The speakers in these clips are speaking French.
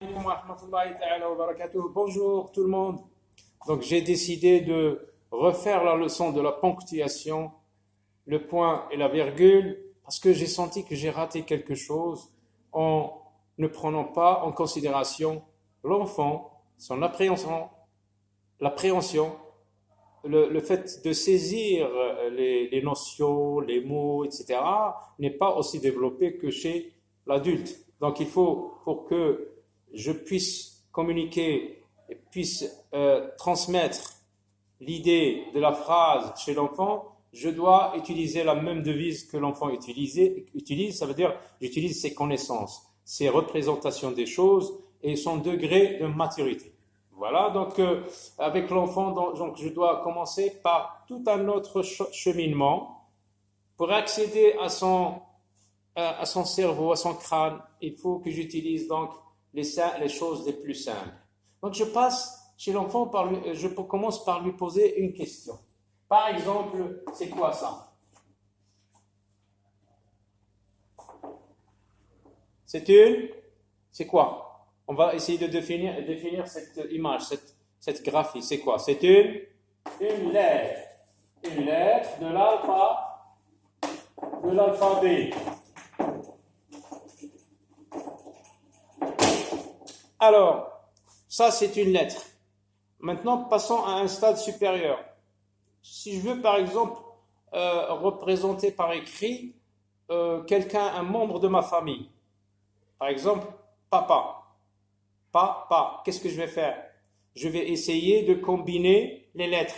Alaikum wa rahmatullahi ta'ala wa barakatuh. Bonjour tout le monde. Donc j'ai décidé de refaire la leçon de la ponctuation, le point et la virgule, parce que j'ai senti que j'ai raté quelque chose en ne prenant pas en considération l'enfant, son l'appréhension, le fait de saisir les notions, les mots, etc., n'est pas aussi développé que chez l'adulte. Donc il faut, pour que je puisse communiquer et puisse transmettre l'idée de la phrase chez l'enfant, je dois utiliser la même devise que l'enfant utilise, ça veut dire j'utilise ses connaissances, ses représentations des choses et son degré de maturité. Voilà, donc avec l'enfant, donc je dois commencer par tout un autre cheminement pour accéder à son cerveau, à son crâne. Il faut que j'utilise donc les choses les plus simples. Donc je passe chez l'enfant, je commence par lui poser une question. Par exemple, c'est quoi ça? C'est quoi? On va essayer de définir cette image, cette graphie. C'est quoi? C'est une lettre. Une lettre de l'alphabet. Alors, ça c'est une lettre. Maintenant, passons à un stade supérieur. Si je veux par exemple représenter par écrit quelqu'un, un membre de ma famille, par exemple, papa. Papa, qu'est-ce que je vais faire? Je vais essayer de combiner les lettres.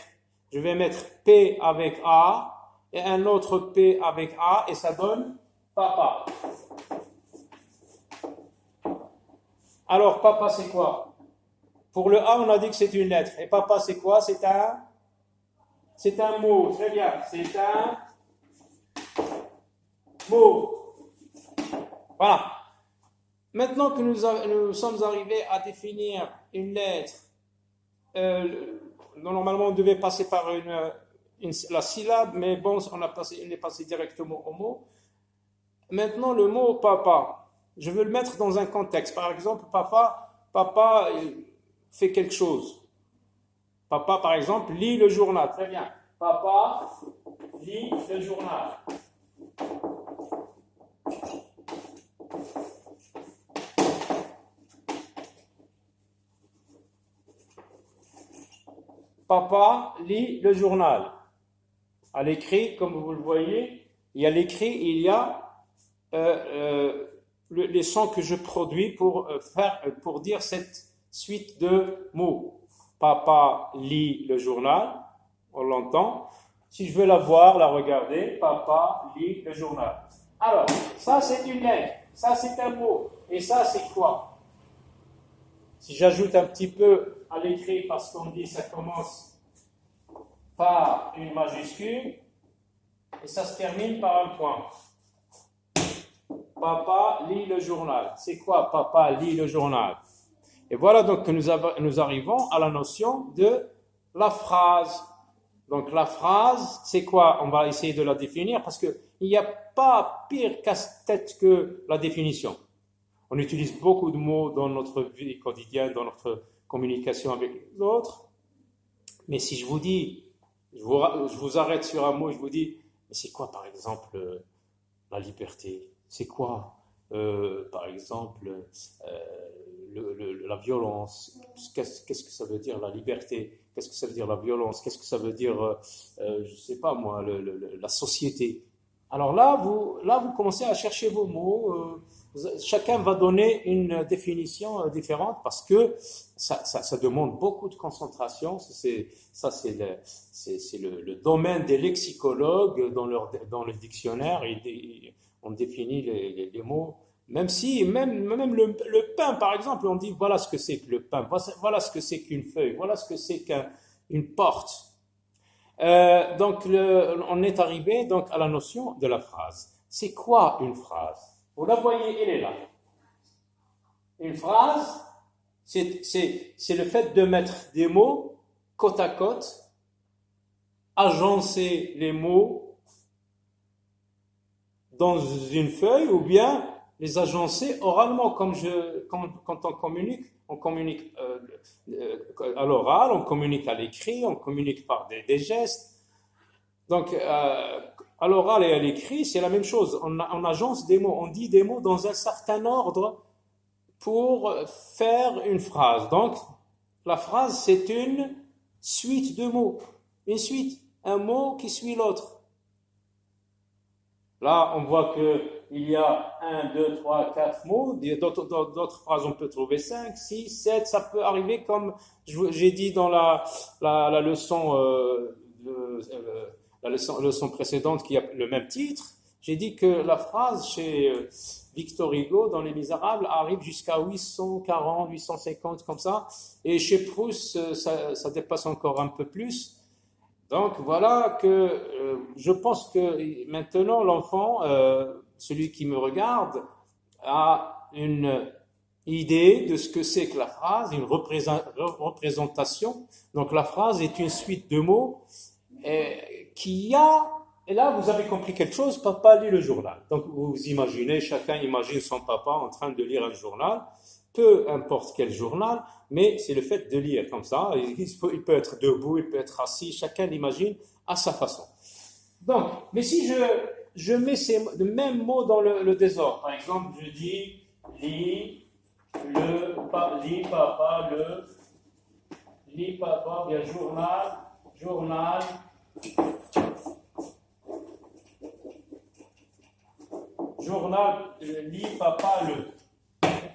Je vais mettre P avec A et un autre P avec A et ça donne papa. Alors, papa, c'est quoi? Pour le A, on a dit que c'est une lettre. Et papa, c'est quoi? C'est un mot. Très bien. C'est un mot. Voilà. Maintenant que nous sommes arrivés à définir une lettre, normalement on devait passer par la syllabe, mais bon, on est passé directement au mot. Maintenant, le mot papa, je veux le mettre dans un contexte. Par exemple, papa fait quelque chose. Papa, par exemple, lit le journal. Très bien. Papa lit le journal. Papa lit le journal. À l'écrit, comme vous le voyez, il y a l'écrit, il y a les sons que je produis pour dire cette suite de mots. Papa lit le journal, on l'entend. Si je veux la voir, la regarder, papa lit le journal. Alors, ça c'est une lettre, ça c'est un mot, et ça c'est quoi? Si j'ajoute un petit peu à l'écrit, parce qu'on dit ça commence par une majuscule, et ça se termine par un point. Papa lit le journal. C'est quoi papa lit le journal? Et voilà donc que nous arrivons à la notion de la phrase. Donc la phrase, c'est quoi? On va essayer de la définir parce qu'il n'y a pas pire casse-tête que la définition. On utilise beaucoup de mots dans notre vie quotidienne, dans notre communication avec l'autre. Mais si je vous dis, je vous arrête sur un mot, je vous dis, mais c'est quoi par exemple la liberté? C'est quoi, par exemple, la violence? Qu'est-ce que ça veut dire la liberté? Qu'est-ce que ça veut dire la violence? Qu'est-ce que ça veut dire, je sais pas moi, la société? Alors là, vous commencez à chercher vos mots. Chacun va donner une définition différente parce que ça demande beaucoup de concentration. C'est le domaine des lexicologues dans le dictionnaire. On définit les mots. Même le pain, par exemple, on dit voilà ce que c'est que le pain, voilà ce que c'est qu'une feuille, voilà ce que c'est qu'une porte. Donc, on est arrivé donc à la notion de la phrase. C'est quoi une phrase? Vous la voyez, elle est là. Une phrase, c'est le fait de mettre des mots côte à côte, agencer les mots dans une feuille ou bien les agencer oralement, quand on communique à l'oral, on communique à l'écrit, on communique par des gestes. Donc, à l'oral et à l'écrit, c'est la même chose. On agence des mots, on dit des mots dans un certain ordre pour faire une phrase. Donc, la phrase, c'est une suite de mots. Une suite, un mot qui suit l'autre. Là, on voit qu'il y a 1, 2, 3, 4 mots. D'autres phrases, on peut trouver 5, 6, 7. Ça peut arriver comme j'ai dit dans la leçon, la leçon précédente qui a le même titre. J'ai dit que la phrase chez Victor Hugo, dans Les Misérables, arrive jusqu'à 840, 850, comme ça. Et chez Proust, ça dépasse encore un peu plus. Donc voilà que je pense que maintenant l'enfant, celui qui me regarde, a une idée de ce que c'est que la phrase, une représentation. Donc la phrase est une suite de mots qui a, et là vous avez compris quelque chose, papa lit le journal. Donc vous imaginez, chacun imagine son papa en train de lire un journal, peu importe quel journal, mais c'est le fait de lire comme ça. Il peut être debout, il peut être assis, chacun l'imagine à sa façon. Donc, mais si je mets le même mot dans le désordre, par exemple, je dis lis papa, bien journal, lis papa le.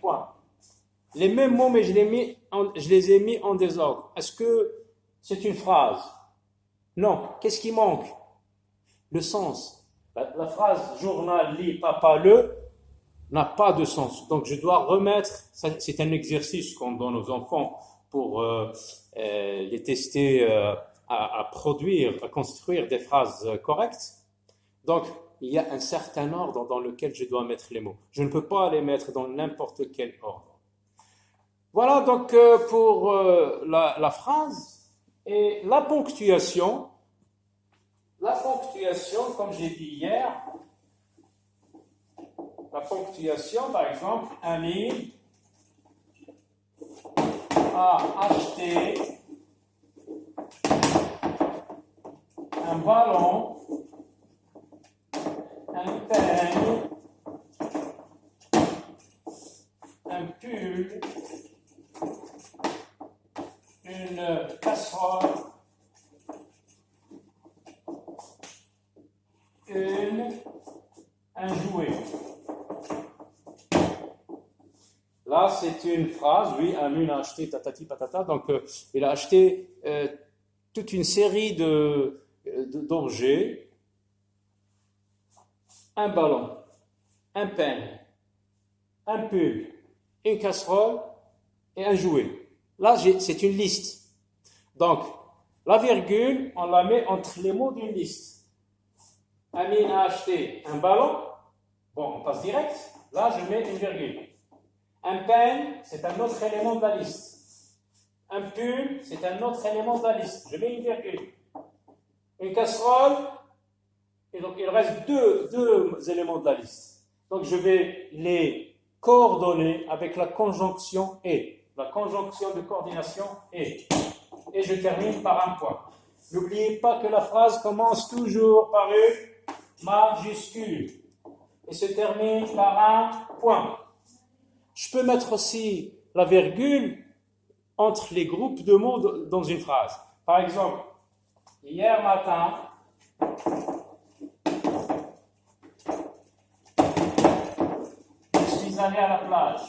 Point. Les mêmes mots, mais je les ai mis en désordre. Est-ce que c'est une phrase? Non. Qu'est-ce qui manque? Le sens. La phrase journal, lit, papa, le n'a pas de sens. Donc je dois remettre, c'est un exercice qu'on donne aux enfants pour les tester à produire, à construire des phrases correctes. Donc il y a un certain ordre dans lequel je dois mettre les mots. Je ne peux pas les mettre dans n'importe quel ordre. Voilà donc pour la phrase. Et la ponctuation, comme j'ai dit hier, la ponctuation, par exemple, Amine a acheté un ballon, un peigne, un pull, une casserole, un jouet. Là, c'est une phrase, oui, Amine a acheté tatati patata, donc il a acheté toute une série d'objets, un ballon, un peigne, un pull, une casserole et un jouet. Là, c'est une liste. Donc, la virgule, on la met entre les mots d'une liste. Amine a acheté un ballon. Bon, on passe direct. Là, je mets une virgule. Un peigne, c'est un autre élément de la liste. Un pull, c'est un autre élément de la liste. Je mets une virgule. Une casserole, et donc il reste deux éléments de la liste. Donc je vais les coordonner avec la conjonction et. La conjonction de coordination et. Et je termine par un point. N'oubliez pas que la phrase commence toujours par une majuscule et se termine par un point. Je peux mettre aussi la virgule entre les groupes de mots dans une phrase. Par exemple, hier matin, je suis allé à la plage.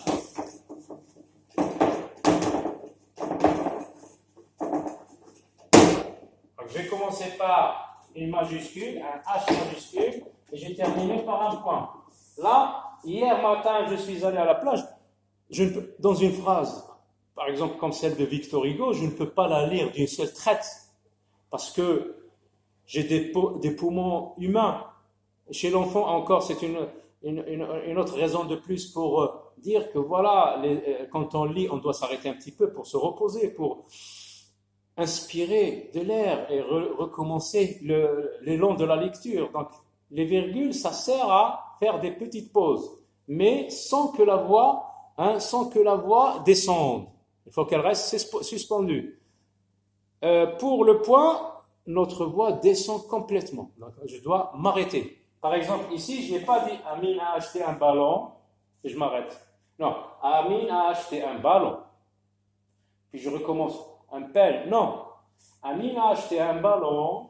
Donc, je vais commencer par une majuscule, un H majuscule, et j'ai terminé par un point. Là, hier matin, je suis allé à la plage. Dans une phrase, par exemple comme celle de Victor Hugo, je ne peux pas la lire d'une seule traite parce que j'ai des poumons humains. Chez l'enfant encore, c'est une autre raison de plus pour dire que voilà, quand on lit, on doit s'arrêter un petit peu pour se reposer, pour inspirer de l'air et recommencer l'élan de la lecture. Donc les virgules, ça sert à faire des petites pauses. mais sans que la voix descende. Il faut qu'elle reste suspendue. Pour le point, notre voix descend complètement. Donc, je dois m'arrêter. Par exemple, ici, je n'ai pas dit Amine a acheté un ballon et je m'arrête. Non, Amine a acheté un ballon. Puis je recommence. Un pelle. Non. Amine a acheté un ballon,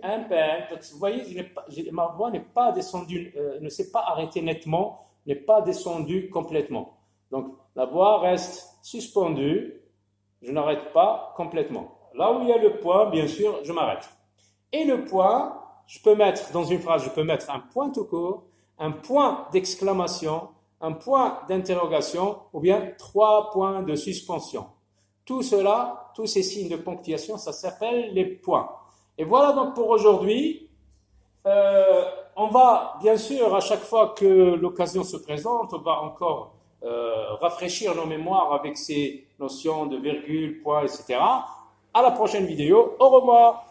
un pelle. Donc, vous voyez, ma voix n'est pas descendue, ne s'est pas arrêtée nettement, n'est pas descendue complètement. Donc, la voix reste suspendue. Je n'arrête pas complètement. Là où il y a le point, bien sûr, je m'arrête. Et le point, je peux mettre, dans une phrase, je peux mettre un point tout court, un point d'exclamation, un point d'interrogation, ou bien 3 points de suspension. Tout cela, tous ces signes de ponctuation, ça s'appelle les points. Et voilà donc pour aujourd'hui. On va, bien sûr, à chaque fois que l'occasion se présente, on va encore rafraîchir nos mémoires avec ces notions de virgule, point, etc. À la prochaine vidéo. Au revoir.